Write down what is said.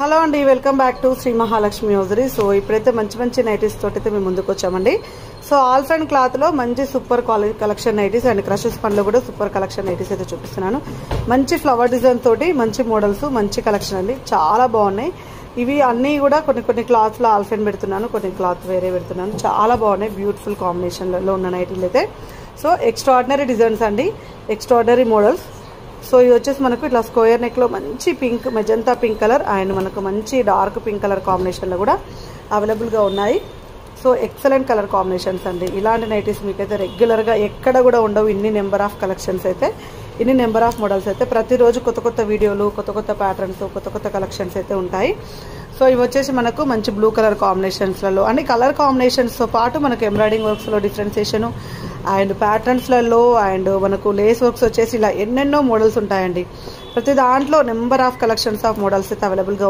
Hello అండి, welcome back to Shri Mahalakshmi hosiery. So ఇప్పుడైతే మంచి మంచి నైటీస్ తోటి మేము ముందుకు వచ్చామండి. సో ఆల్ఫ్ అండ్ క్లాత్ లో మంచి super quality collection nighties and crushes పనిలో కూడా సూపర్ కలెక్షన్ నైటీస్ అయితే చూపిస్తున్నాను. మంచి ఫ్లవర్ డిజైన్ తోటి మంచి మోడల్స్, మంచి కలెక్షన్ అండి, చాలా బాగున్నాయి. ఇవి అన్నీ కూడా కొన్ని క్లాత్ లో ఆల్ఫ్ అండ్ పెడుతున్నాను, కొన్ని క్లాత్ వేరే పెడుతున్నాను. చాలా బాగున్నాయి, బ్యూటిఫుల్ కాంబినేషన్లలో ఉన్న నైటీలు అయితే. సో ఎక్స్ట్రాడినరీ డిజైన్స్ అండి, ఎక్స్ట్రాడినరీ మోడల్స్. సో ఇది వచ్చేసి మనకు ఇట్లా స్క్వేర్ నెక్ లో మంచి pink, magenta pink colour and మనకు మంచి డార్క్ పింక్ కలర్ కాంబినేషన్ లో కూడా అవైలబుల్ గా ఉన్నాయి. సో ఎక్సలెంట్ కలర్ కాంబినేషన్స్ అండి. ఇలాంటి నైటీస్ మీకైతే రెగ్యులర్ గా ఎక్కడ కూడా ఉండవు. ఇన్ని నెంబర్ ఆఫ్ కలెక్షన్స్ అయితే, ఇన్ని నెంబర్ ఆఫ్ మోడల్స్ అయితే ప్రతిరోజు కొత్త వీడియోలు, కొత్త ప్యాటర్న్స్, కొత్త కలెక్షన్స్ అయితే ఉంటాయి. సో ఇవి వచ్చేసి మనకు మంచి బ్లూ కలర్ కాంబినేషన్స్లలో అన్ని కలర్ కాంబినేషన్స్తో పాటు మనకు ఎంబ్రాయిడింగ్ వర్క్స్లో డిఫరెన్సియేషను అండ్ ప్యాటర్న్స్లలో అండ్ మనకు లేస్ వర్క్స్ వచ్చేసి ఇలా ఎన్నెన్నో మోడల్స్ ఉంటాయండి. ప్రతి దాంట్లో number of collections of models అయితే అవైలబుల్గా